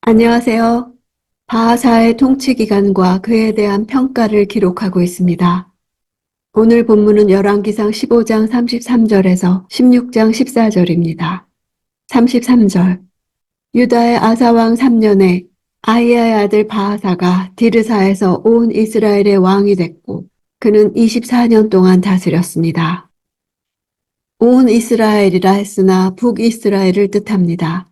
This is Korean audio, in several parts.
안녕하세요. 바하사의 통치 기간과 그에 대한 평가를 기록하고 있습니다. 오늘 본문은 열왕기상 15장 33절에서 16장 14절입니다. 33절. 유다의 아사왕 3년에 아히야의 아들 바하사가 디르사에서 온 이스라엘의 왕이 됐고 그는 24년 동안 다스렸습니다. 온 이스라엘이라 했으나 북이스라엘을 뜻합니다.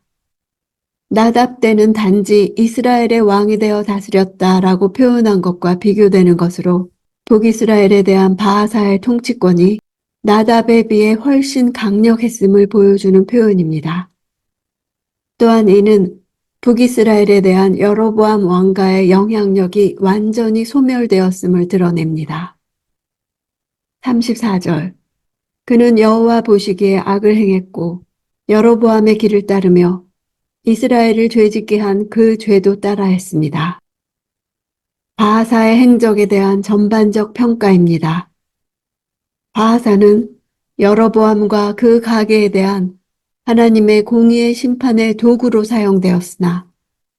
나답 때는 단지 이스라엘의 왕이 되어 다스렸다라고 표현한 것과 비교되는 것으로 북이스라엘에 대한 바하사의 통치권이 나답에 비해 훨씬 강력했음을 보여주는 표현입니다. 또한 이는 북이스라엘에 대한 여로보암 왕가의 영향력이 완전히 소멸되었음을 드러냅니다. 34절. 그는 여호와 보시기에 악을 행했고 여로보암의 길을 따르며 이스라엘을 죄짓게 한 그 죄도 따라했습니다. 바하사의 행적에 대한 전반적 평가입니다. 바하사는 여로보암과 그 가게에 대한 하나님의 공의의 심판의 도구로 사용되었으나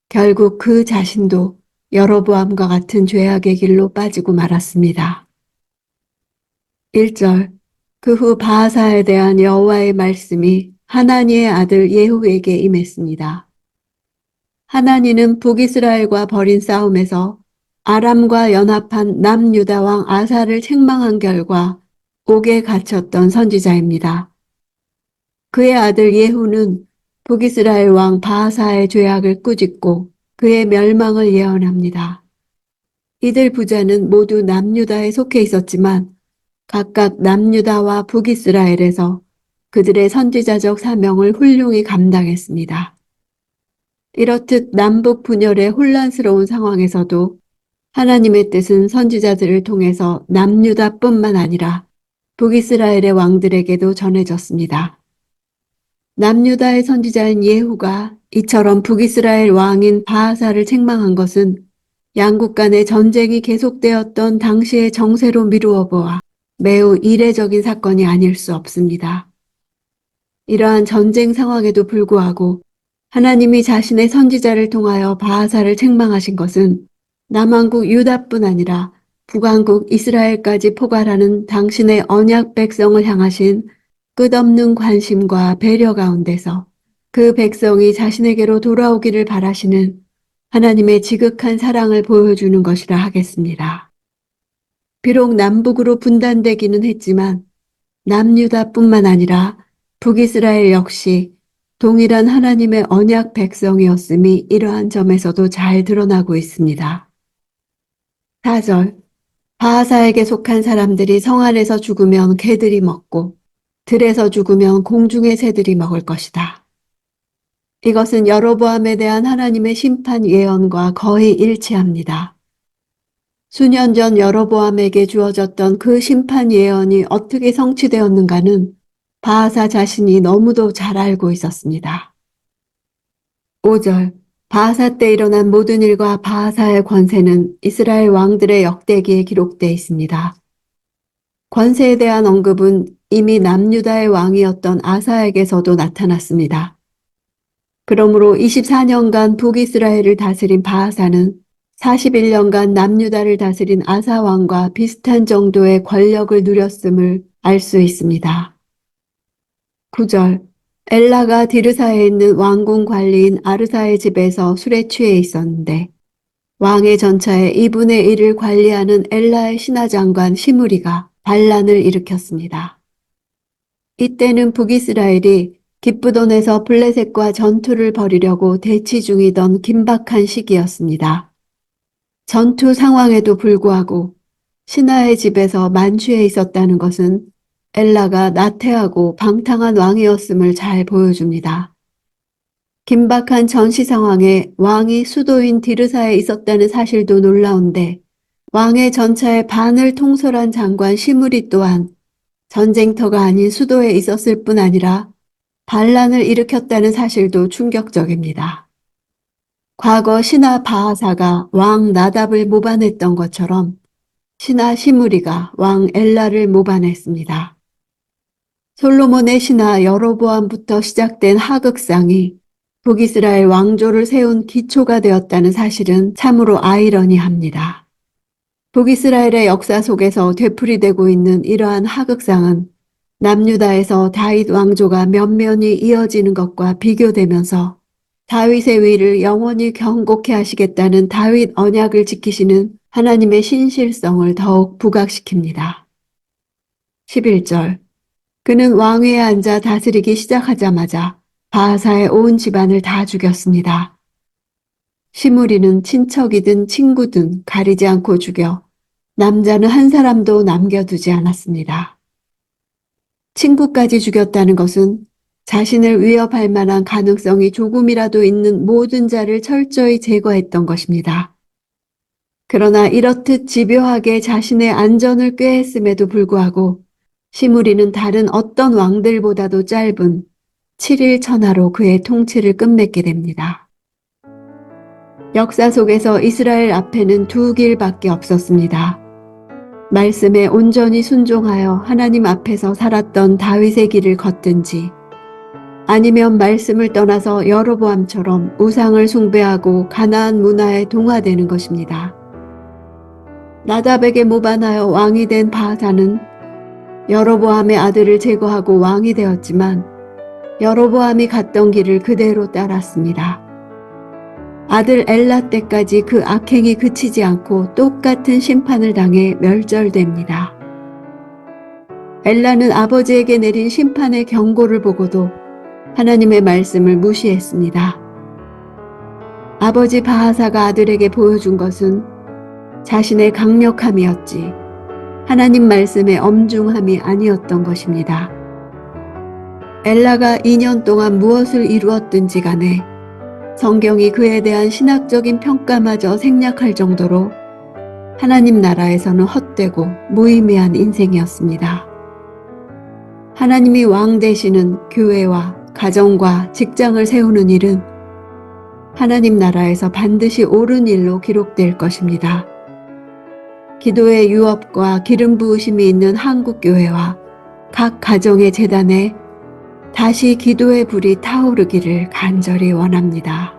결국 그 자신도 여로보암과 같은 죄악의 길로 빠지고 말았습니다. 1절. 그 후 바하사에 대한 여호와의 말씀이 하나니의 아들 예후에게 임했습니다. 하나니는 북이스라엘과 벌인 싸움에서 아람과 연합한 남유다 왕 아사를 책망한 결과 옥에 갇혔던 선지자입니다. 그의 아들 예후는 북이스라엘 왕 바하사의 죄악을 꾸짖고 그의 멸망을 예언합니다. 이들 부자는 모두 남유다에 속해 있었지만 각각 남유다와 북이스라엘에서 그들의 선지자적 사명을 훌륭히 감당했습니다. 이렇듯 남북 분열의 혼란스러운 상황에서도 하나님의 뜻은 선지자들을 통해서 남유다뿐만 아니라 북이스라엘의 왕들에게도 전해졌습니다. 남유다의 선지자인 예후가 이처럼 북이스라엘 왕인 바하사를 책망한 것은 양국 간의 전쟁이 계속되었던 당시의 정세로 미루어 보아 매우 이례적인 사건이 아닐 수 없습니다. 이러한 전쟁 상황에도 불구하고 하나님이 자신의 선지자를 통하여 바하사를 책망하신 것은 남왕국 유다뿐 아니라 북왕국 이스라엘까지 포괄하는 당신의 언약 백성을 향하신 끝없는 관심과 배려 가운데서 그 백성이 자신에게로 돌아오기를 바라시는 하나님의 지극한 사랑을 보여주는 것이라 하겠습니다. 비록 남북으로 분단되기는 했지만 남유다뿐만 아니라 북이스라엘 역시 동일한 하나님의 언약 백성이었음이 이러한 점에서도 잘 드러나고 있습니다. 4절. 바하사에게 속한 사람들이 성 안에서 죽으면 개들이 먹고 들에서 죽으면 공중의 새들이 먹을 것이다. 이것은 여로보암에 대한 하나님의 심판 예언과 거의 일치합니다. 수년 전 여로보암에게 주어졌던 그 심판 예언이 어떻게 성취되었는가는 바하사 자신이 너무도 잘 알고 있었습니다. 5절. 바하사 때 일어난 모든 일과 바하사의 권세는 이스라엘 왕들의 역대기에 기록되어 있습니다. 권세에 대한 언급은 이미 남유다의 왕이었던 아사에게서도 나타났습니다. 그러므로 24년간 북이스라엘을 다스린 바하사는 41년간 남유다를 다스린 아사 왕과 비슷한 정도의 권력을 누렸음을 알 수 있습니다. 9절. 엘라가 디르사에 있는 왕궁 관리인 아르사의 집에서 술에 취해 있었는데 왕의 전차의 2분의 1을 관리하는 엘라의 신하장관 시므리가 반란을 일으켰습니다. 이때는 북이스라엘이 기브돈에서 블레셋과 전투를 벌이려고 대치 중이던 긴박한 시기였습니다. 전투 상황에도 불구하고 신하의 집에서 만취해 있었다는 것은 엘라가 나태하고 방탕한 왕이었음을 잘 보여줍니다. 긴박한 전시 상황에 왕이 수도인 디르사에 있었다는 사실도 놀라운데 왕의 전차의 반을 통솔한 장관 시므리 또한 전쟁터가 아닌 수도에 있었을 뿐 아니라 반란을 일으켰다는 사실도 충격적입니다. 과거 신하 바하사가 왕 나답을 모반했던 것처럼 신하 시므리가 왕 엘라를 모반했습니다. 솔로몬의 신하 여로보암부터 시작된 하극상이 북이스라엘 왕조를 세운 기초가 되었다는 사실은 참으로 아이러니합니다. 북이스라엘의 역사 속에서 되풀이되고 있는 이러한 하극상은 남유다에서 다윗 왕조가 면면이 이어지는 것과 비교되면서 다윗의 위를 영원히 경고케 하시겠다는 다윗 언약을 지키시는 하나님의 신실성을 더욱 부각시킵니다. 11절 그는 왕위에 앉아 다스리기 시작하자마자 바하사의 온 집안을 다 죽였습니다. 시므리는 친척이든 친구든 가리지 않고 죽여 남자는 한 사람도 남겨두지 않았습니다. 친구까지 죽였다는 것은 자신을 위협할 만한 가능성이 조금이라도 있는 모든 자를 철저히 제거했던 것입니다. 그러나 이렇듯 집요하게 자신의 안전을 꾀했음에도 불구하고 시므리는 다른 어떤 왕들보다도 짧은 7일 천하로 그의 통치를 끝맺게 됩니다. 역사 속에서 이스라엘 앞에는 두 길밖에 없었습니다. 말씀에 온전히 순종하여 하나님 앞에서 살았던 다윗의 길을 걷든지 아니면 말씀을 떠나서 여로보암처럼 우상을 숭배하고 가나안 문화에 동화되는 것입니다. 나답에게 모반하여 왕이 된 바하사는 여로보암의 아들을 제거하고 왕이 되었지만 여로보암이 갔던 길을 그대로 따랐습니다. 아들 엘라 때까지 그 악행이 그치지 않고 똑같은 심판을 당해 멸절됩니다. 엘라는 아버지에게 내린 심판의 경고를 보고도 하나님의 말씀을 무시했습니다. 아버지 바하사가 아들에게 보여준 것은 자신의 강력함이었지 하나님 말씀의 엄중함이 아니었던 것입니다. 엘라가 2년 동안 무엇을 이루었든지 간에 성경이 그에 대한 신학적인 평가마저 생략할 정도로 하나님 나라에서는 헛되고 무의미한 인생이었습니다. 하나님이 왕 되시는 교회와 가정과 직장을 세우는 일은 하나님 나라에서 반드시 옳은 일로 기록될 것입니다. 기도의 유업과 기름 부으심이 있는 한국교회와 각 가정의 재단에 다시 기도의 불이 타오르기를 간절히 원합니다.